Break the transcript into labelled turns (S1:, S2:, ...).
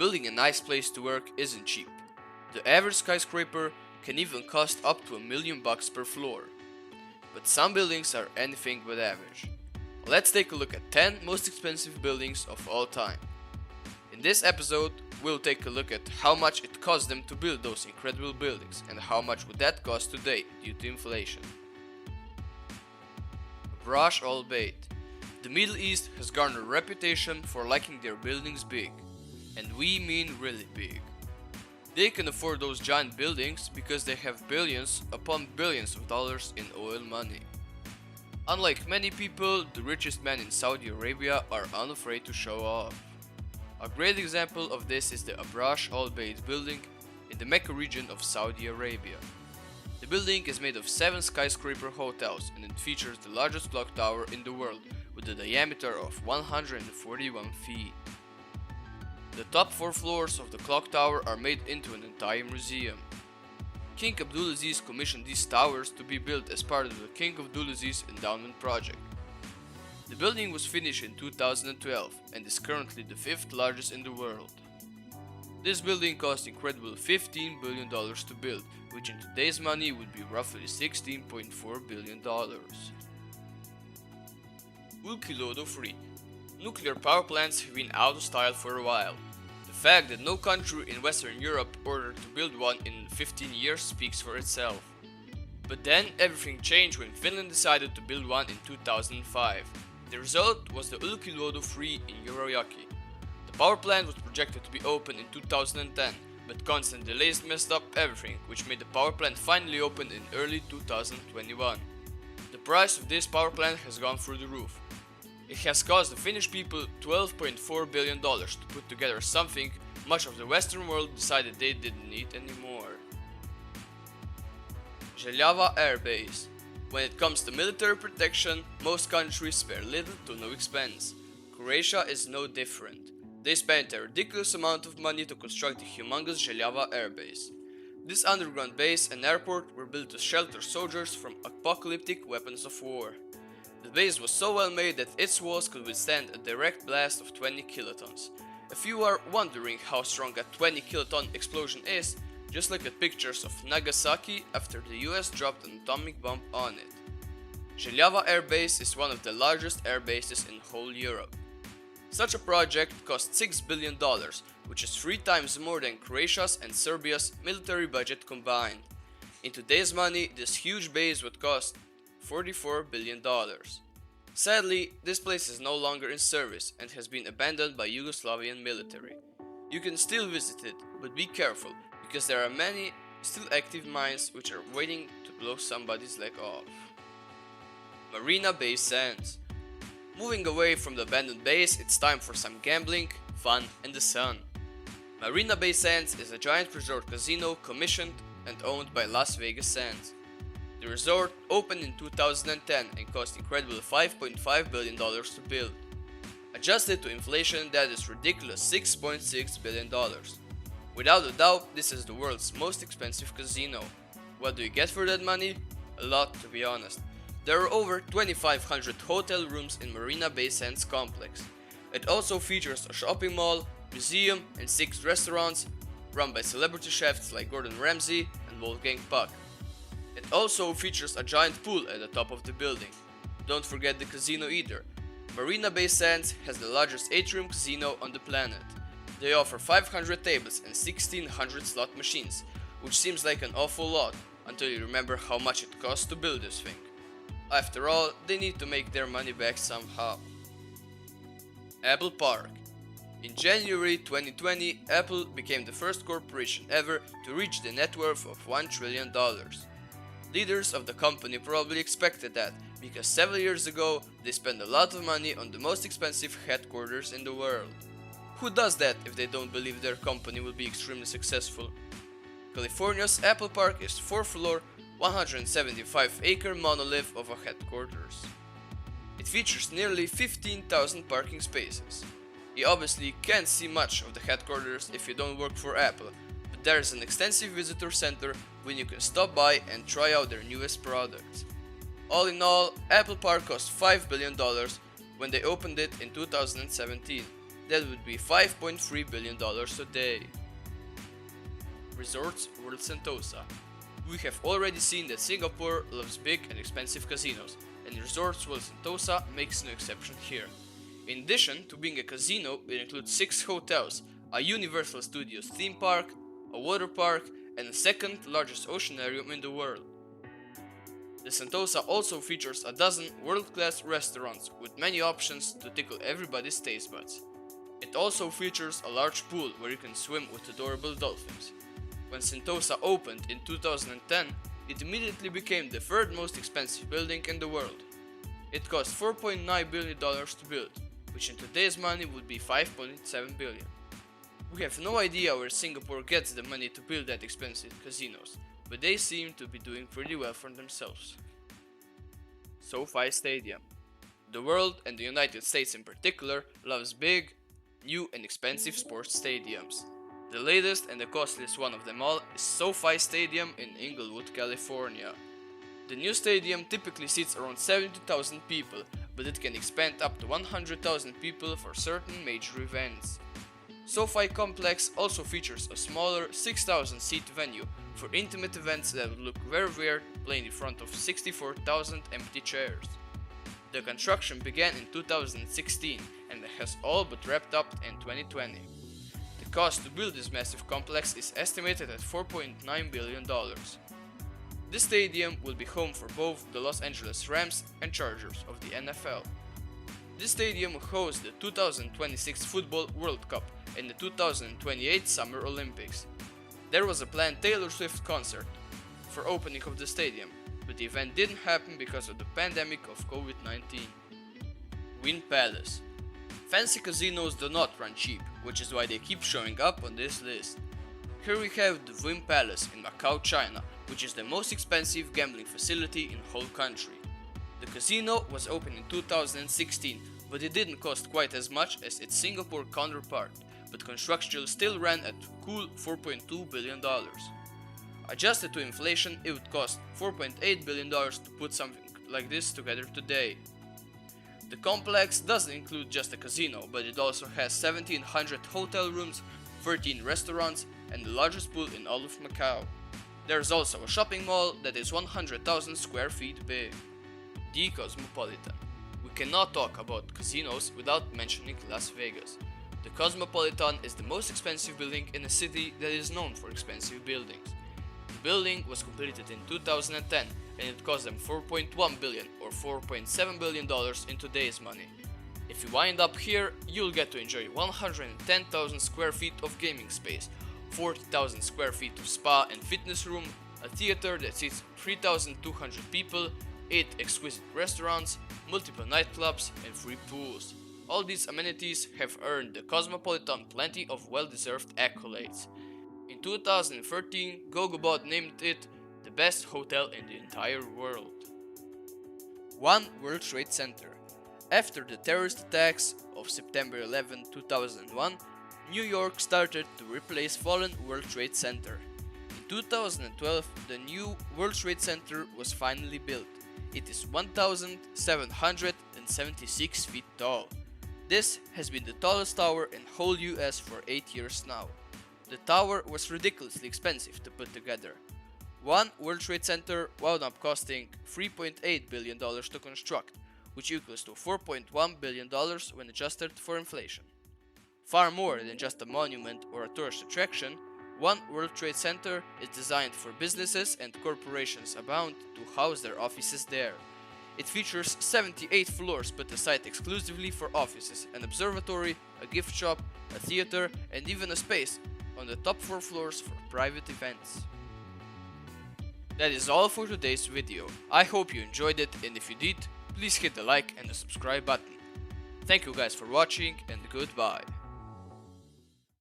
S1: building a nice place to work isn't cheap. The average skyscraper can even cost up to $1 million per floor. But some buildings are anything but average. Let's take a look at 10 most expensive buildings of all time. In this episode, we'll take a look at how much it cost them to build those incredible buildings and how much would that cost today due to inflation. Burj Al Bayt. The Middle East has garnered a reputation for liking their buildings big, and we mean really big. They can afford those giant buildings because they have billions upon billions of dollars in oil money. Unlike many people, the richest men in Saudi Arabia are unafraid to show off. A great example of this is the Burj Al Bayt building in the Mecca region of Saudi Arabia. The building is made of 7 skyscraper hotels and it features the largest clock tower in the world with a diameter of 141 feet. The top 4 floors of the clock tower are made into an entire museum. King Abdulaziz commissioned these towers to be built as part of the King Abdulaziz Endowment Project. The building was finished in 2012 and is currently the 5th largest in the world. This building cost incredible $15 billion to build, which in today's money would be roughly $16.4 billion. Oulu Lodofree. Nuclear power plants have been out of style for a while. The fact that no country in Western Europe ordered to build one in 15 years speaks for itself. But then everything changed when Finland decided to build one in 2005. The result was the Oulu Lodofree in Euroyaki. The power plant was projected to be open in 2010, but constant delays messed up everything, which made the power plant finally open in early 2021. The price of this power plant has gone through the roof. It has cost the Finnish people $12.4 billion to put together something much of the Western world decided they didn't need anymore. Jilawa Air Base. When it comes to military protection, most countries spare little to no expense. Croatia is no different. They spent a ridiculous amount of money to construct the humongous Jilawa Air Base. This underground base and airport were built to shelter soldiers from apocalyptic weapons of war. The base was so well made that its walls could withstand a direct blast of 20 kilotons. If you are wondering how strong a 20 kiloton explosion is, just look at pictures of Nagasaki after the US dropped an atomic bomb on it. Jilawa Air Base is one of the largest air bases in whole Europe. Such a project cost $6 billion, which is 3 times more than Croatia's and Serbia's military budget combined. In today's money, this huge base would cost $44 billion. Sadly, this place is no longer in service and has been abandoned by Yugoslavian military. You can still visit it, but be careful, because there are many still active mines which are waiting to blow somebody's leg off. Marina Bay Sands. Moving away from the abandoned base, it's time for some gambling, fun and the sun. Marina Bay Sands is a giant resort casino commissioned and owned by Las Vegas Sands. The resort opened in 2010 and cost incredible $5.5 billion to build. Adjusted to inflation, that is ridiculous $6.6 billion. Without a doubt, this is the world's most expensive casino. What do you get for that money? A lot, to be honest. There are over 2,500 hotel rooms in Marina Bay Sands complex. It also features a shopping mall, museum and 6 restaurants run by celebrity chefs like Gordon Ramsay and Wolfgang Puck. It also features a giant pool at the top of the building. Don't forget the casino either. Marina Bay Sands has the largest atrium casino on the planet. They offer 500 tables and 1,600 slot machines, which seems like an awful lot until you remember how much it costs to build this thing. After all, they need to make their money back somehow. Apple Park. In January 2020, Apple became the first corporation ever to reach the net worth of $1 trillion. Leaders of the company probably expected that, because several years ago they spent a lot of money on the most expensive headquarters in the world. Who does that if they don't believe their company will be extremely successful? California's Apple Park is 4th floor, 175-acre monolith of a headquarters. It features nearly 15,000 parking spaces. You obviously can't see much of the headquarters if you don't work for Apple, but there is an extensive visitor center when you can stop by and try out their newest products. All in all, Apple Park cost $5 billion when they opened it in 2017. that would be $5.3 billion a day. Resorts World Sentosa. We have already seen that Singapore loves big and expensive casinos, and Resorts World Sentosa makes no exception here. In addition to being a casino, it includes 6 hotels, a Universal Studios theme park, a water park, and the second largest oceanarium in the world. The Sentosa also features a dozen world-class restaurants with many options to tickle everybody's taste buds. It also features a large pool where you can swim with adorable dolphins. When Sentosa opened in 2010, it immediately became the third most expensive building in the world. It cost $4.9 billion to build, which in today's money would be $5.7 billion. We have no idea where Singapore gets the money to build that expensive casinos, but they seem to be doing pretty well for themselves. SoFi Stadium. The world, and the United States in particular, loves big, new and expensive sports stadiums. The latest and the costliest one of them all is SoFi Stadium in Inglewood, California. The new stadium typically seats around 70,000 people, but it can expand up to 100,000 people for certain major events. SoFi Complex also features a smaller 6,000 seat venue for intimate events that would look very weird playing in front of 64,000 empty chairs. The construction began in 2016 and has all but wrapped up in 2020. The cost to build this massive complex is estimated at $4.9 billion. This stadium will be home for both the Los Angeles Rams and Chargers of the NFL. This stadium hosts the 2026 Football World Cup and the 2028 Summer Olympics. There was a planned Taylor Swift concert for opening of the stadium, but the event didn't happen because of the pandemic of COVID-19. Wynn Palace. Fancy casinos do not run cheap, which is why they keep showing up on this list. Here we have the Wynn Palace in Macau, China, which is the most expensive gambling facility in the whole country. The casino was opened in 2016, but it didn't cost quite as much as its Singapore counterpart, but construction still ran at a cool $4.2 billion. Adjusted to inflation, it would cost $4.8 billion to put something like this together today. The complex doesn't include just a casino, but it also has 1,700 hotel rooms, 13 restaurants, and the largest pool in all of Macau. There's also a shopping mall that is 100,000 square feet big. The Cosmopolitan. We cannot talk about casinos without mentioning Las Vegas. The Cosmopolitan is the most expensive building in a city that is known for expensive buildings. The building was completed in 2010 and it cost them $4.1 billion or $4.7 billion in today's money. If you wind up here, you'll get to enjoy 110,000 square feet of gaming space, 40,000 square feet of spa and fitness room, a theater that seats 3,200 people, 8 exquisite restaurants, multiple nightclubs, and 3 pools. All these amenities have earned the Cosmopolitan plenty of well-deserved accolades. In 2013, Gogobot named it the best hotel in the entire world. One World Trade Center. After the terrorist attacks of September 11, 2001, New York started to replace fallen World Trade Center. In 2012, the new World Trade Center was finally built. It is 1,776 feet tall. This has been the tallest tower in whole US for 8 years now. The tower was ridiculously expensive to put together. One World Trade Center wound up costing $3.8 billion to construct, which equals to $4.1 billion when adjusted for inflation. Far more than just a monument or a tourist attraction, One World Trade Center is designed for businesses and corporations abound to house their offices there. It features 78 floors put aside exclusively for offices, an observatory, a gift shop, a theater, and even a space on the top 4 floors for private events. That is all for today's video. I hope you enjoyed it, and if you did, please hit the like and the subscribe button. Thank you guys for watching, and goodbye.